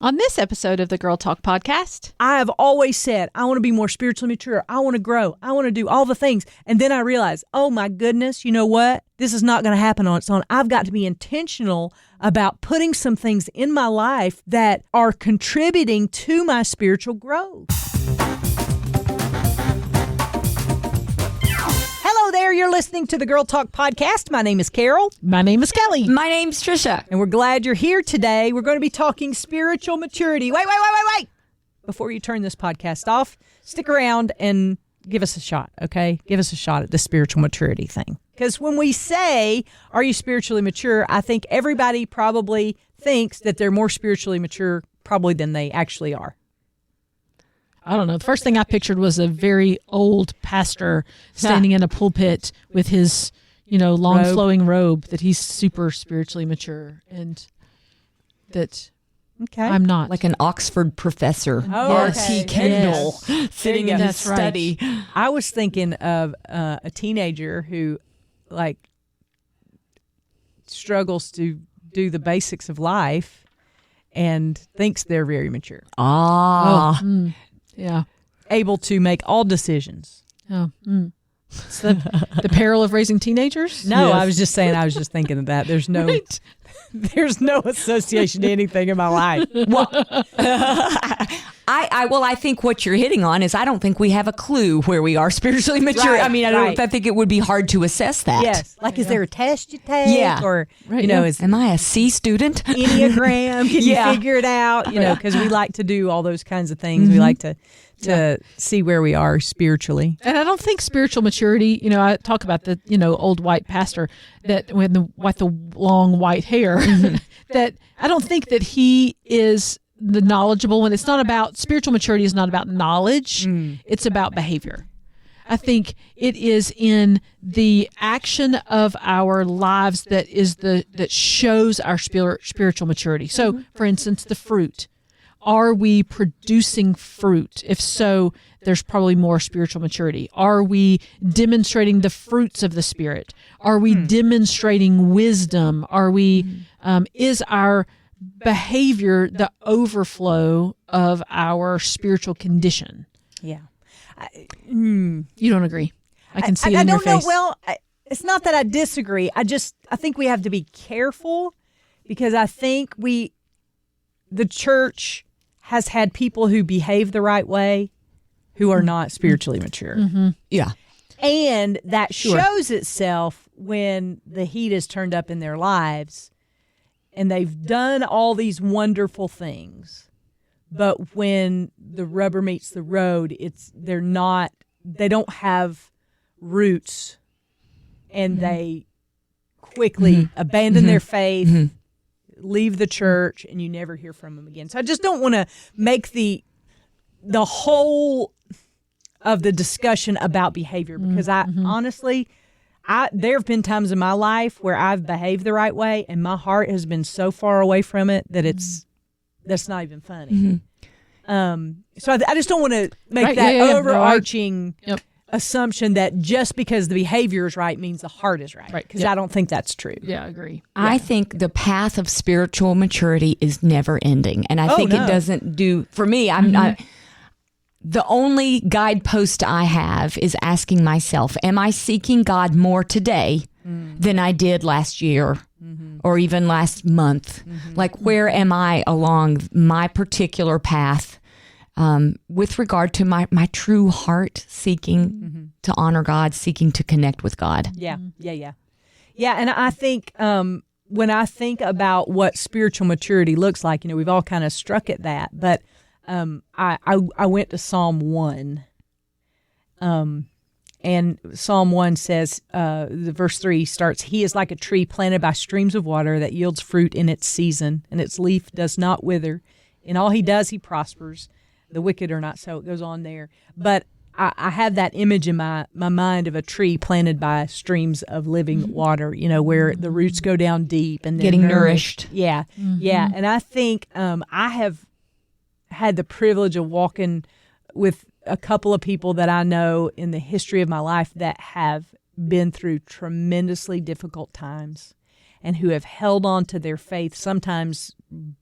On this episode of the Girl Talk podcast, I have always said, I want to be more spiritually mature. I want to grow. I want to do all the things. And then I realized, oh my goodness, you know what? This is not going to happen on its own. I've got to be intentional about putting some things in my life that are contributing to my spiritual growth. Hello there. You're listening to the Girl Talk podcast. My name is Carol. my name is Kelly. My name's Trisha. And we're glad you're here today. We're going to be talking spiritual maturity. Wait. Before you turn this podcast off, stick around and give us a shot, okay? Give us a shot at the spiritual maturity thing. Because when we say, are you spiritually mature, I think everybody probably thinks that they're more spiritually mature probably than they actually are. I don't know. The first thing I pictured was a very old pastor standing in a pulpit with his, long flowing robe, that he's super spiritually mature, and that I'm not. Like an Oxford professor, okay. R.T. Kendall, sitting in his That's right. study. I was thinking of a teenager who, struggles to do the basics of life and thinks they're very mature. Yeah. Able to make all decisions. Oh. It's the peril of raising teenagers? No, Yes. I was just saying, I was just thinking of that. There's no Right. there's no association to anything in my life. I think what you're hitting on is I don't think we have a clue where we are spiritually mature. Right, I mean, right. I think it would be hard to assess that. Yes. Is there a test you take? Yeah. Or, Right, is Am I a C student? Enneagram? Can Yeah. you figure it out? Because we like to do all those kinds of things. We like to see where we are spiritually. And I don't think spiritual maturity, I talk about the, old white pastor that with the long white hair, that I don't think that he is the knowledgeable one. It's not about, spiritual maturity is not about knowledge. It's about behavior. I think it is in the action of our lives that shows our spiritual maturity. So, for instance, the fruit. Are we producing fruit? If so, there's probably more spiritual maturity. Are we demonstrating the fruits of the Spirit? Are we demonstrating wisdom? Are we, is our behavior the overflow of our spiritual condition? Yeah. You don't agree? I can see it in your face. I don't know. Well, it's not that I disagree. I think we have to be careful, because I think the church has had people who behave the right way who are not spiritually mature. Yeah. And that shows itself when the heat is turned up in their lives and they've done all these wonderful things. But when the rubber meets the road, they don't have roots, and they quickly abandon their faith, leave the church, and you never hear from them again. So I just don't want to make the whole of the discussion about behavior, because honestly, there have been times in my life where I've behaved the right way and my heart has been so far away from it that that's not even funny. So I just don't want to make that overarching assumption that just because the behavior is right means the heart is right. Because I don't think that's true. Yeah, I agree. I think the path of spiritual maturity is never ending. And I think it doesn't do, for me, the only guidepost I have is asking myself, am I seeking God more today than I did last year or even last month? Like, where am I along my particular path with regard to my true heart seeking to honor God, seeking to connect with God? Yeah. And I think when I think about what spiritual maturity looks like, we've all kind of struck at that, but I went to Psalm 1, and Psalm 1 says, the verse 3 starts, "He is like a tree planted by streams of water that yields fruit in its season, and its leaf does not wither. In all he does, he prospers. The wicked are not so." It goes on there. But I have that image in my mind of a tree planted by streams of living water, where the roots go down deep and Getting nourished. Yeah, yeah. And I think I have had the privilege of walking with a couple of people that I know in the history of my life that have been through tremendously difficult times and who have held on to their faith, sometimes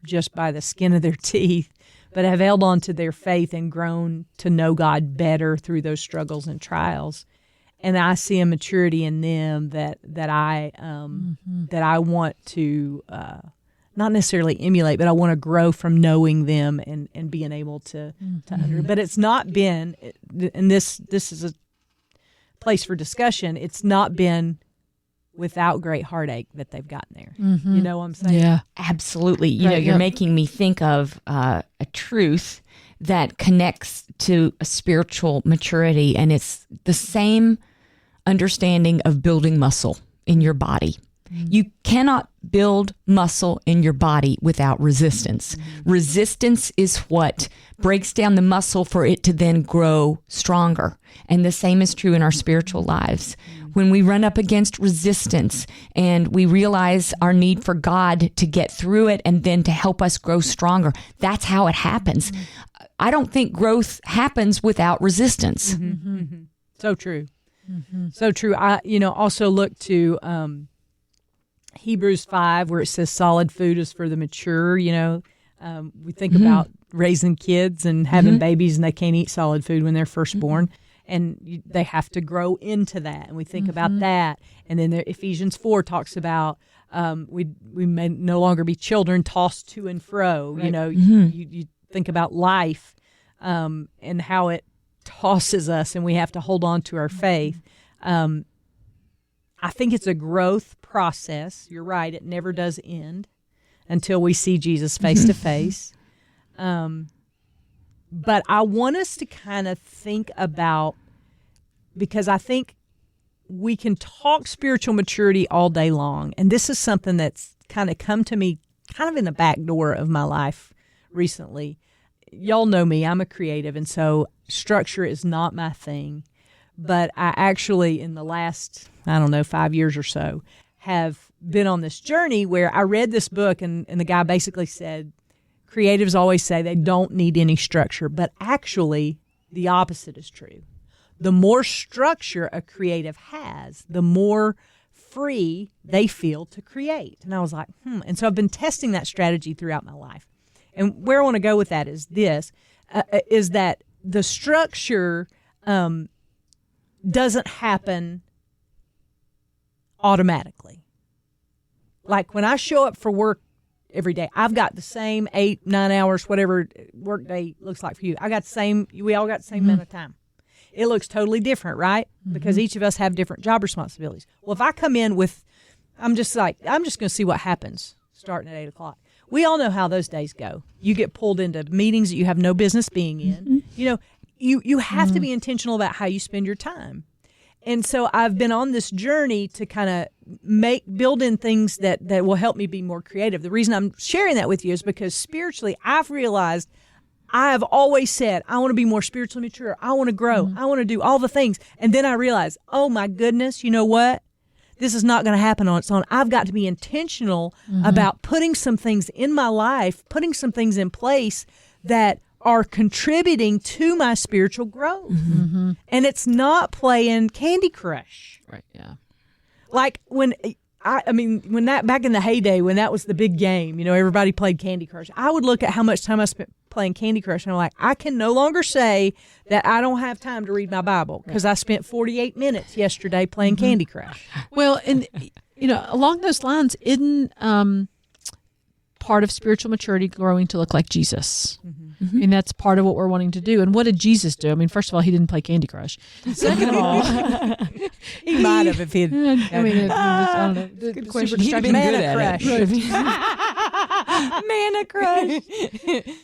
just by the skin of their teeth, but have held on to their faith and grown to know God better through those struggles and trials. And I see a maturity in them that I want to not necessarily emulate, but I want to grow from knowing them and being able to But it's not been, and this is a place for discussion. It's not been without great heartache that they've gotten there. You know what I'm saying? Yeah, absolutely. You know, you're making me think of a truth that connects to a spiritual maturity, and it's the same understanding of building muscle in your body. You cannot build muscle in your body without resistance. Resistance is what breaks down the muscle for it to then grow stronger. And the same is true in our spiritual lives. When we run up against resistance and we realize our need for God to get through it and then to help us grow stronger, that's how it happens. I don't think growth happens without resistance. So true. So true. I, also look to Hebrews 5, where it says solid food is for the mature. We think about raising kids and having babies, and they can't eat solid food when they're first born. And they have to grow into that. And we think about that. And then Ephesians 4 talks about we may no longer be children tossed to and fro. Right. You think about life and how it tosses us, and we have to hold on to our faith. I think it's a growth process. You're right. It never does end until we see Jesus face to face. But I want us to kind of think about, because I think we can talk spiritual maturity all day long. And this is something that's kind of come to me kind of in the back door of my life recently. Y'all know me. I'm a creative. And so structure is not my thing. But I actually, in the last, 5 years or so, have been on this journey where I read this book and the guy basically said, creatives always say they don't need any structure, but actually the opposite is true. The more structure a creative has, the more free they feel to create. And I was like, And so I've been testing that strategy throughout my life. And where I want to go with that is this, is that the structure doesn't happen automatically. Like when I show up for work every day, I've got the same 8-9 hours, whatever work day looks like for you. We all got the same amount of time. It looks totally different, right? Because each of us have different job responsibilities. Well, if I come in with, I'm just going to see what happens starting at 8 o'clock. We all know how those days go. You get pulled into meetings that you have no business being in. You have to be intentional about how you spend your time. And so I've been on this journey to kind of build in things that will help me be more creative. The reason I'm sharing that with you is because spiritually, I've realized I have always said, I want to be more spiritually mature. I want to grow. I want to do all the things. And then I realized, oh my goodness, you know what? This is not going to happen on its own. I've got to be intentional about putting some things in my life, putting some things in place that are contributing to my spiritual growth. And it's not playing Candy Crush. Right, yeah. Like when back in the heyday, when that was the big game, everybody played Candy Crush. I would look at how much time I spent playing Candy Crush, and I'm like, I can no longer say that I don't have time to read my Bible because I spent 48 minutes yesterday playing Candy Crush. Well, and along those lines, isn't part of spiritual maturity growing to look like Jesus? And that's part of what we're wanting to do. And what did Jesus do? I mean, first of all, he didn't play Candy Crush. Second of all, he might have if he had. I don't know. Good question. He'd have been good at it. Manna Crush.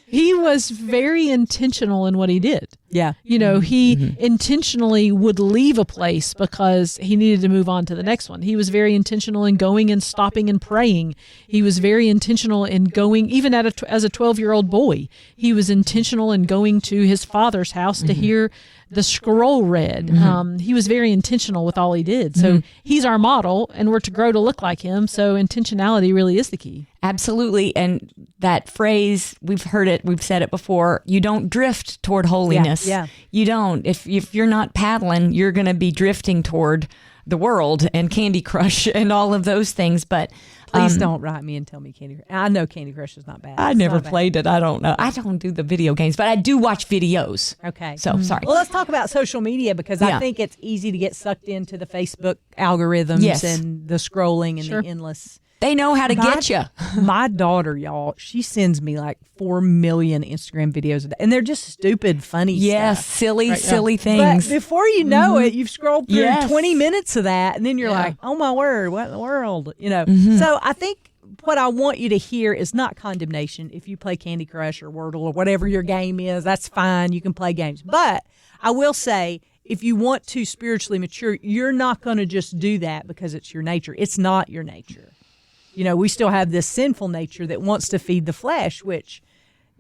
He was very intentional in what he did. Yeah. He intentionally would leave a place because he needed to move on to the next one. He was very intentional in going and stopping and praying. He was very intentional in going, even as a 12-year-old boy, he was intentional in going to his father's house to hear the scroll read. He was very intentional with all he did. So he's our model, and we're to grow to look like him. So intentionality really is the key. Absolutely. And that phrase, we've said it before, you don't drift toward holiness. Yeah. You don't. If you're not paddling, you're going to be drifting toward the world and Candy Crush and all of those things. But please don't write me and tell me Candy Crush. I know Candy Crush is not bad. I never played it. I don't know. I don't do the video games, but I do watch videos. Okay. So sorry. Well, let's talk about social media because I think it's easy to get sucked into the Facebook algorithms and the scrolling and the endless. They know how to get you. My daughter, y'all, she sends me like 4 million Instagram videos a day, and they're just stupid, funny stuff. Silly things. But before you know it, you've scrolled through 20 minutes of that, and then you're like, oh my word, what in the world? You know. So I think what I want you to hear is not condemnation. If you play Candy Crush or Wordle or whatever your game is, that's fine. You can play games. But I will say, if you want to spiritually mature, you're not going to just do that because it's your nature. It's not your nature. You know, we still have this sinful nature that wants to feed the flesh, which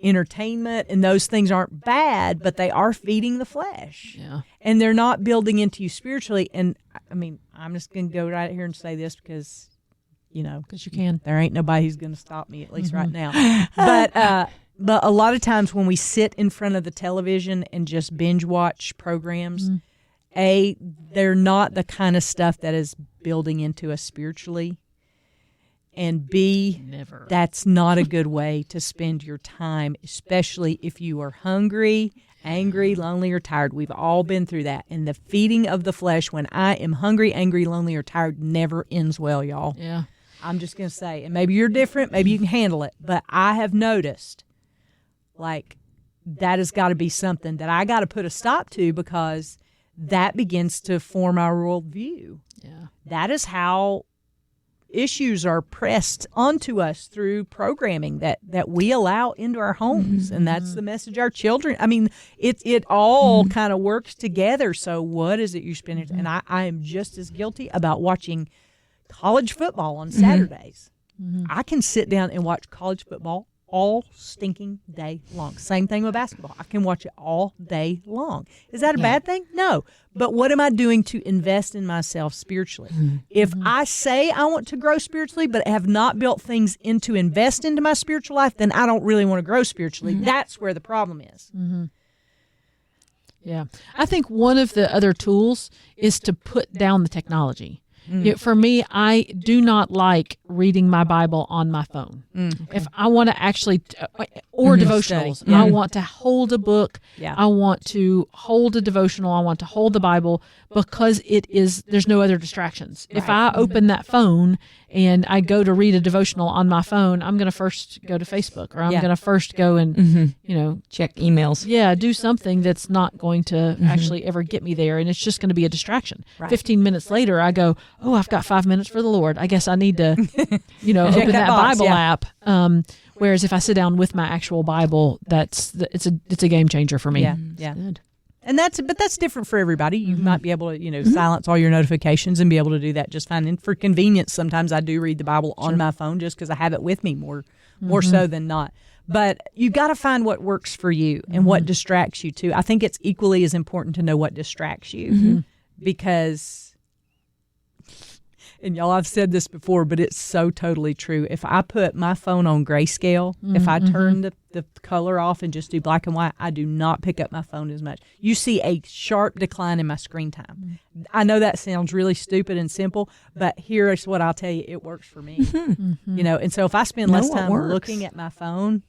entertainment and those things aren't bad, but they are feeding the flesh. Yeah. And they're not building into you spiritually. And I mean, I'm just going to go right here and say this because, you know, because you can. There ain't nobody who's going to stop me, at least right now. But a lot of times when we sit in front of the television and just binge watch programs, they're not the kind of stuff that is building into us spiritually. And B, that's not a good way to spend your time, especially if you are hungry, angry, lonely, or tired. We've all been through that. And the feeding of the flesh when I am hungry, angry, lonely, or tired never ends well, y'all. Yeah. I'm just going to say, and maybe you're different, maybe you can handle it, but I have noticed, like, that has got to be something that I got to put a stop to because that begins to form our worldview. Yeah. That is how issues are pressed onto us through programming that we allow into our homes. And that's the message our children, I mean, it all kind of works together. So what is it you're spending? And I am just as guilty about watching college football on Saturdays. I can sit down and watch college football all stinking day long. Same thing with basketball. I can watch it all day long. Is that a bad thing? No. But what am I doing to invest in myself spiritually? If I say I want to grow spiritually but have not built things in to invest into my spiritual life, then I don't really want to grow spiritually. That's where the problem is. Yeah. I think one of the other tools is to put down the technology. For me, I do not like reading my Bible on my phone. If I want to actually, or devotionals, I want to hold a book. I want to hold a devotional. I want to hold the Bible because there's no other distractions. If I open that phone and I go to read a devotional on my phone, I'm going to first go to Facebook or I'm going to first go and, check emails. Yeah, do something that's not going to actually ever get me there. And it's just going to be a distraction. 15 minutes later, I go, oh, I've got 5 minutes for the Lord. I guess I need to, open that box, Bible app. Whereas if I sit down with my actual Bible, it's a game changer for me. Yeah. Good. And that's different for everybody. You might be able to, silence all your notifications and be able to do that just fine. And for convenience, sometimes I do read the Bible on my phone just because I have it with me more so than not. But you got to find what works for you and what distracts you too. I think it's equally as important to know what distracts you because, and y'all, I've said this before, but it's so totally true. If I put my phone on grayscale, if I turn the color off and just do black and white, I do not pick up my phone as much. You see a sharp decline in my screen time. I know that sounds really stupid and simple, but here's what I'll tell you, it works for me. And so if I spend less time looking at my phone,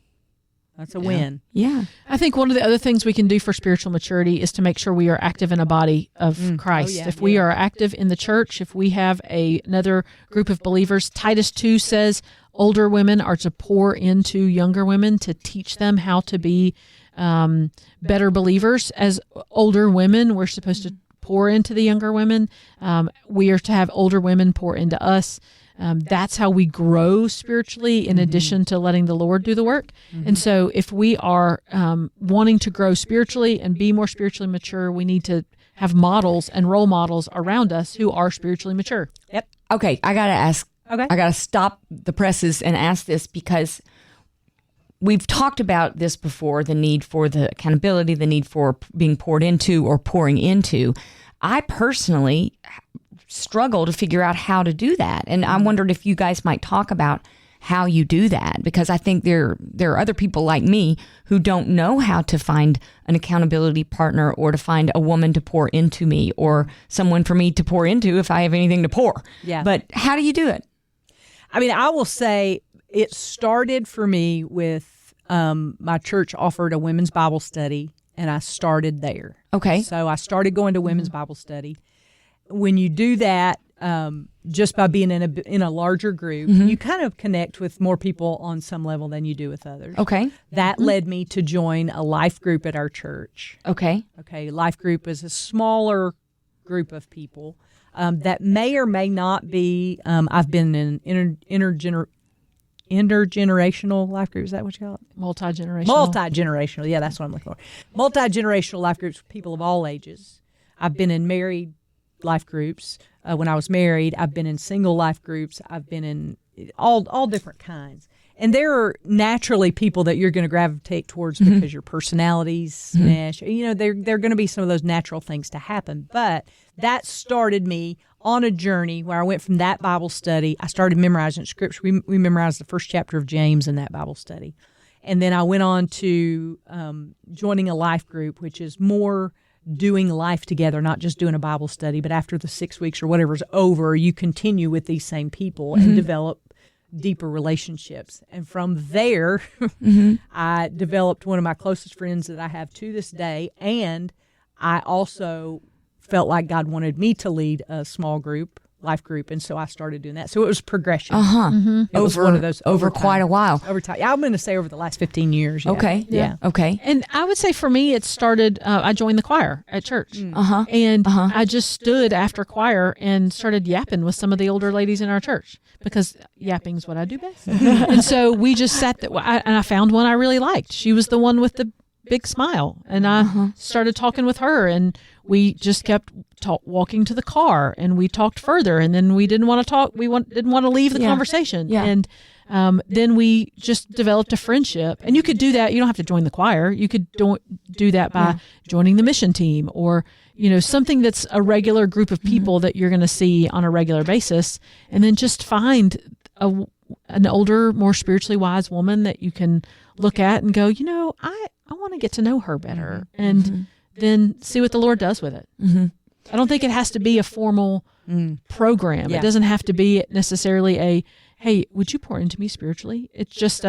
that's a win. Yeah. I think one of the other things we can do for spiritual maturity is to make sure we are active in a body of Christ. If we are active in the church, if we have another group of believers, Titus 2 says older women are to pour into younger women to teach them how to be better believers. As older women, we're supposed to pour into the younger women. We are to have older women pour into us. That's how we grow spiritually in addition to letting the Lord do the work. And so if we are wanting to grow spiritually and be more spiritually mature, we need to have models and role models around us who are spiritually mature. Yep. Okay, I got to ask. Okay. I got to stop the presses and ask this because we've talked about this before, the need for the accountability, the need for being poured into or pouring into. I personally struggle to figure out how to do that. And I wondered if you guys might talk about how you do that, because I think there are other people like me who don't know how to find an accountability partner or to find a woman to pour into me or someone for me to pour into if I have anything to pour. Yeah. But how do you do it? I mean, I will say it started for me with my church offered a women's Bible study, and I started there. Okay. So I started going to women's Bible study. When you do that, just by being in a larger group, you kind of connect with more people on some level than you do with others. Okay. That led me to join a life group at our church. Okay. Okay, life group is a smaller group of people that may or may not be. I've been in intergenerational life groups. Is that what you call it? Multi-generational. Yeah, that's what I'm looking for. Multi-generational life groups, people of all ages. I've been in married life groups when I was married. I've been in single life groups. I've been in all different kinds. And there are naturally people that you're going to gravitate towards because your personalities mesh. You know, they're going to be some of those natural things to happen. But that started me on a journey where I went from that Bible study. I started memorizing scripture. We memorized the first chapter of James in that Bible study. And then I went on to joining a life group, which is more doing life together, not just doing a Bible study, but after the 6 weeks or whatever's over, you continue with these same people and develop deeper relationships. And from there, I developed one of my closest friends that I have to this day. And I also felt like God wanted me to lead a small group, life group. And so I started doing that. So it was progression. It was one of those over quite a while. Over time. I'm going to say over the last 15 years. Yeah. Okay. Yeah. Okay. And I would say for me, it started, I joined the choir at church. And I just stood after choir and started yapping with some of the older ladies in our church because yapping is what I do best. And so we just sat there, and I found one I really liked. She was the one with the big smile. And I started talking with her, and we just kept walking to the car, and we talked further, and then we didn't want to talk. We didn't want to leave the conversation. Yeah. And then we just developed a friendship. And you could do that. You don't have to join the choir. You could do that by joining the mission team, or, you know, something that's a regular group of people that you're going to see on a regular basis. And then just find an older, more spiritually wise woman that you can look at and go, you know, I want to get to know her better. And then see what the Lord does with it. I don't think it has to be a formal program. Yeah. It doesn't have to be necessarily a, hey, would you pour into me spiritually? It's just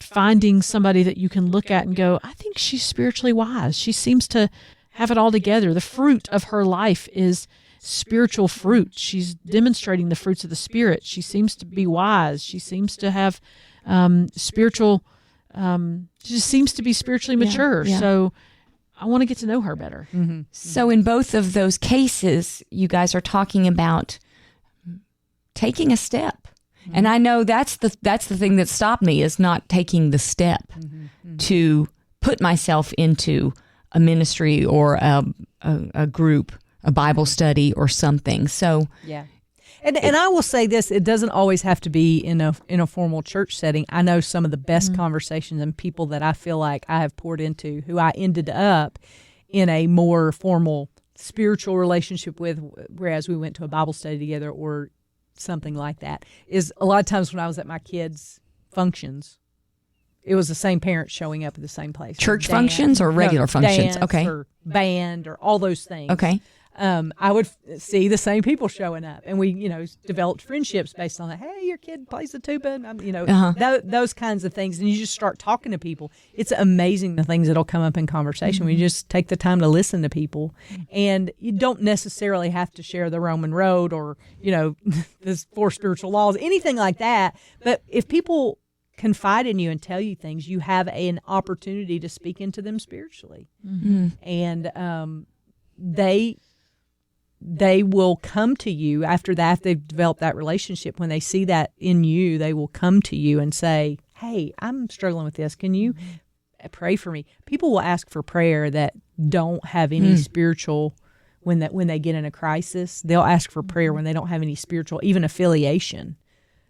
finding somebody that you can look at and go, I think she's spiritually wise. She seems to have it all together. The fruit of her life is spiritual fruit. She's demonstrating the fruits of the Spirit. She seems to be wise. She seems to have spiritual, she just seems to be spiritually mature. Yeah. So I want to get to know her better. So in both of those cases, you guys are talking about taking a step. And I know that's the thing that stopped me, is not taking the step to put myself into a ministry or a group, a Bible study or something. So yeah. And I will say this, it doesn't always have to be in a formal church setting. I know some of the best conversations and people that I feel like I have poured into who I ended up in a more formal spiritual relationship with, whereas we went to a Bible study together or something like that, is a lot of times when I was at my kids' functions, it was the same parents showing up at the same place. Church functions or regular functions? Dance, okay. or band or all those things. Okay. I would see the same people showing up, and we, developed friendships based on that. Hey, your kid plays the tuba, and those kinds of things. And you just start talking to people. It's amazing the things that'll come up in conversation when you just take the time to listen to people. And you don't necessarily have to share the Roman road or, the 4 spiritual laws, anything like that. But if people confide in you and tell you things, you have an opportunity to speak into them spiritually. And they will come to you after that. They've developed that relationship. When they see that in you, they will come to you and say, hey, I'm struggling with this. Can you pray for me? People will ask for prayer that don't have any spiritual, when they get in a crisis, they'll ask for prayer when they don't have any spiritual, even affiliation.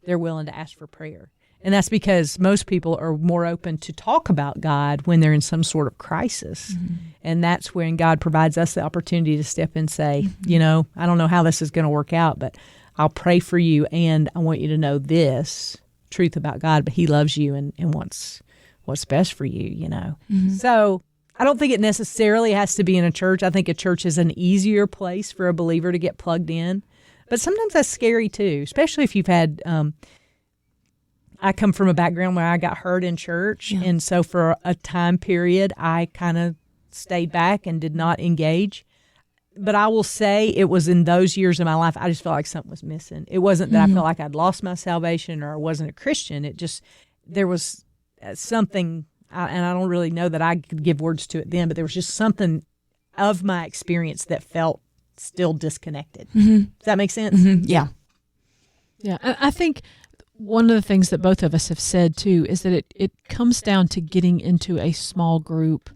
They're willing to ask for prayer. And that's because most people are more open to talk about God when they're in some sort of crisis. And that's when God provides us the opportunity to step in and say, I don't know how this is going to work out, but I'll pray for you, and I want you to know this. truth about God, but he loves you and wants what's best for you, you know. So I don't think it necessarily has to be in a church. I think a church is an easier place for a believer to get plugged in. But sometimes that's scary too, especially if you've had I come from a background where I got hurt in church. Yeah. And so for a time period, I kind of stayed back and did not engage. But I will say it was in those years of my life, I just felt like something was missing. It wasn't that I felt like I'd lost my salvation or I wasn't a Christian. It just, there was something, and I don't really know that I could give words to it then, but there was just something of my experience that felt still disconnected. Does that make sense? Yeah. Yeah. I think one of the things that both of us have said too is that it comes down to getting into a small group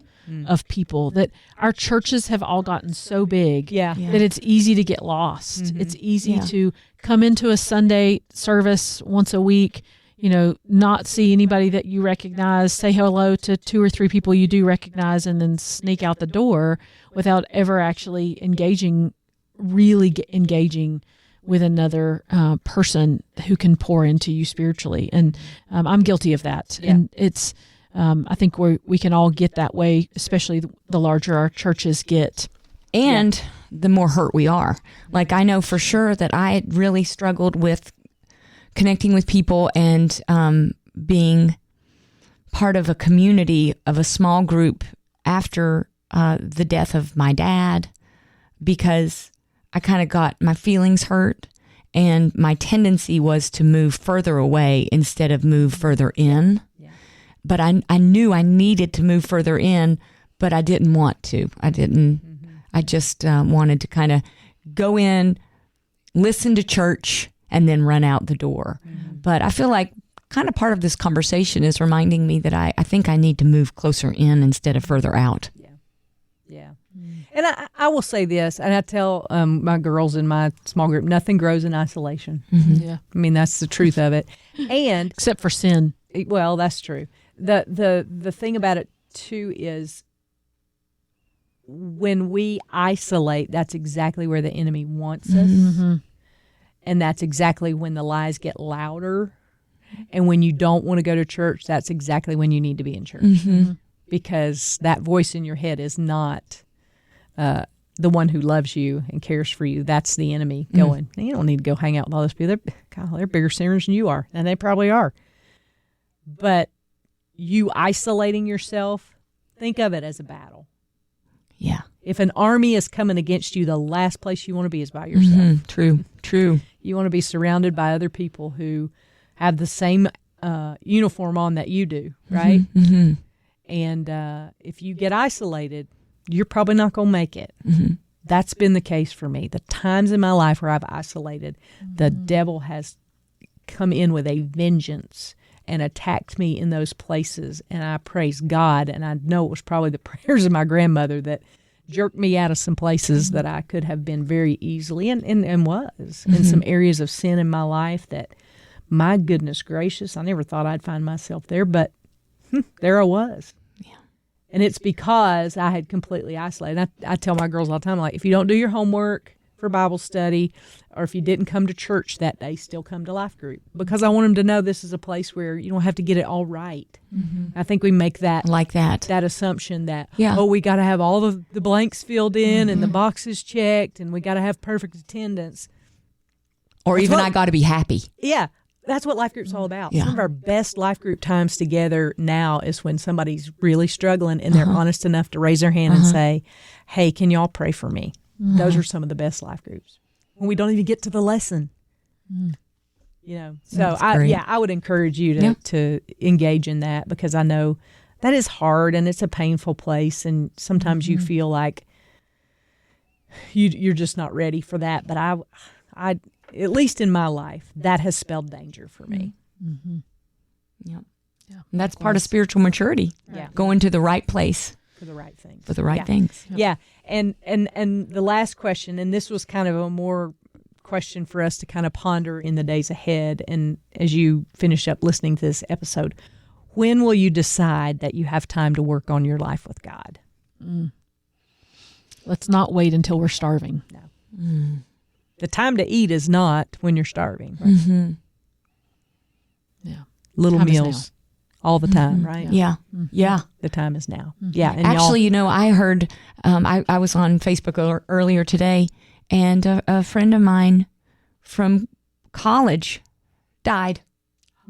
of people, that our churches have all gotten so big that it's easy to get lost. It's easy to come into a Sunday service once a week, you know, not see anybody that you recognize, say hello to 2 or 3 people you do recognize, and then sneak out the door without ever actually engaging with another person who can pour into you spiritually. And I'm guilty of that. Yeah. And it's, I think we can all get that way, especially the larger our churches get. And the more hurt we are. Like, I know for sure that I really struggled with connecting with people and being part of a community, of a small group after the death of my dad, because I kind of got my feelings hurt, and my tendency was to move further away instead of move further in. Yeah. But I knew I needed to move further in, but I didn't want to. I didn't. I just wanted to kind of go in, listen to church, and then run out the door. But I feel like kind of part of this conversation is reminding me that I think I need to move closer in instead of further out. Yeah. And I will say this, and I tell my girls in my small group, nothing grows in isolation. Yeah. I mean, that's the truth of it. And except for sin. Well, that's true. The thing about it too is when we isolate, that's exactly where the enemy wants us. And that's exactly when the lies get louder. And when you don't want to go to church, that's exactly when you need to be in church. Because that voice in your head is not the one who loves you and cares for you. That's the enemy going, you don't need to go hang out with all those people. They're bigger sinners than you are, and they probably are. But you isolating yourself, think of it as a battle. Yeah. If an army is coming against you, the last place you want to be is by yourself. True. You want to be surrounded by other people who have the same uniform on that you do, right? And if you get isolated, you're probably not going to make it. That's been the case for me. The times in my life where I've isolated, the devil has come in with a vengeance and attacked me in those places. And I praise God. And I know it was probably the prayers of my grandmother that jerked me out of some places that I could have been very easily and was in some areas of sin in my life that, my goodness gracious, I never thought I'd find myself there, but there I was. Yeah. And it's because I had completely isolated. I tell my girls all the time, like, if you don't do your homework for Bible study, or if you didn't come to church that day, still come to Life Group, because I want them to know this is a place where you don't have to get it all right. I think we make that assumption that, we got to have all the blanks filled in and the boxes checked, and we got to have perfect attendance. Or even I got to be happy. Yeah. That's what Life Group's all about. Yeah. Some of our best Life Group times together now is when somebody's really struggling and they're honest enough to raise their hand and say, hey, can y'all pray for me? Those are some of the best Life Groups. When we don't even get to the lesson. You know, so I would encourage you to engage in that, because I know that is hard and it's a painful place, and sometimes you feel like you're just not ready for that. But I at least in my life, that has spelled danger for me. Yeah. And that's part of spiritual maturity. Yeah. Going to the right place. For the right things. For the right things. Yeah. And the last question, and this was kind of a more question for us to kind of ponder in the days ahead, and as you finish up listening to this episode, when will you decide that you have time to work on your life with God? Let's not wait until we're starving. No. The time to eat is not when you're starving. Yeah. little Time is meals all the time, right? Yeah. Yeah. The time is now. Yeah. And Actually, I heard, I was on Facebook earlier today, and a friend of mine from college died.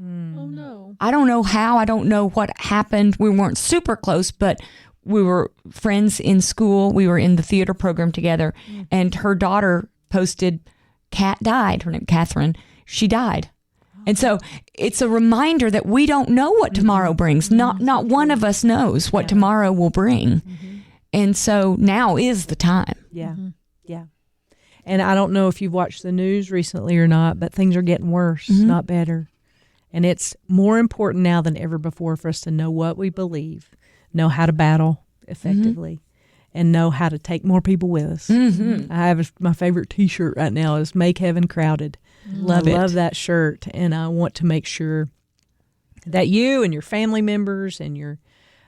Oh, no. I don't know how. I don't know what happened. We weren't super close, but we were friends in school. We were in the theater program together, and her daughter posted, Kat died. Her name, Catherine. She died. And so it's a reminder that we don't know what tomorrow brings. Not one of us knows what tomorrow will bring. And so now is the time. Yeah. Yeah. And I don't know if you've watched the news recently or not, but things are getting worse, not better. And it's more important now than ever before for us to know what we believe, know how to battle effectively, and know how to take more people with us. I have my favorite T-shirt right now is "Make Heaven Crowded." Love it. Love that shirt, and I want to make sure that you and your family members and your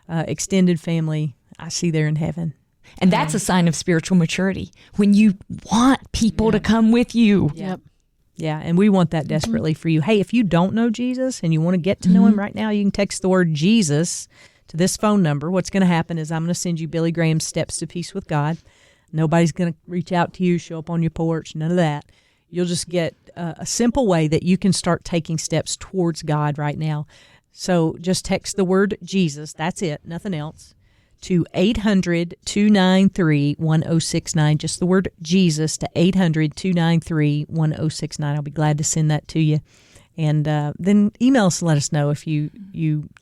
extended family, I see there in heaven. And that's a sign of spiritual maturity, when you want people to come with you. Yep. Yeah, and we want that desperately for you. Hey, if you don't know Jesus and you want to get to know him right now, you can text the word Jesus to this phone number. What's going to happen is I'm going to send you Billy Graham's Steps to Peace with God. Nobody's going to reach out to you, show up on your porch, none of that. You'll just get a simple way that you can start taking steps towards God right now. So just text the word Jesus, that's it, nothing else, to 800-293-1069. Just the word Jesus to 800-293-1069. I'll be glad to send that to you. And then email us and let us know if you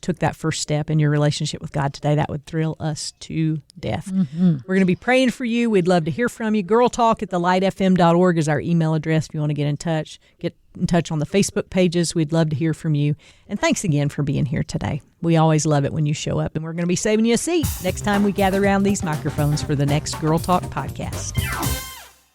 took that first step in your relationship with God today. That would thrill us to death. We're going to be praying for you. We'd love to hear from you. girltalk@thelightfm.org is our email address if you want to get in touch. Get in touch on the Facebook pages. We'd love to hear from you. And thanks again for being here today. We always love it when you show up. And we're going to be saving you a seat next time we gather around these microphones for the next Girl Talk podcast.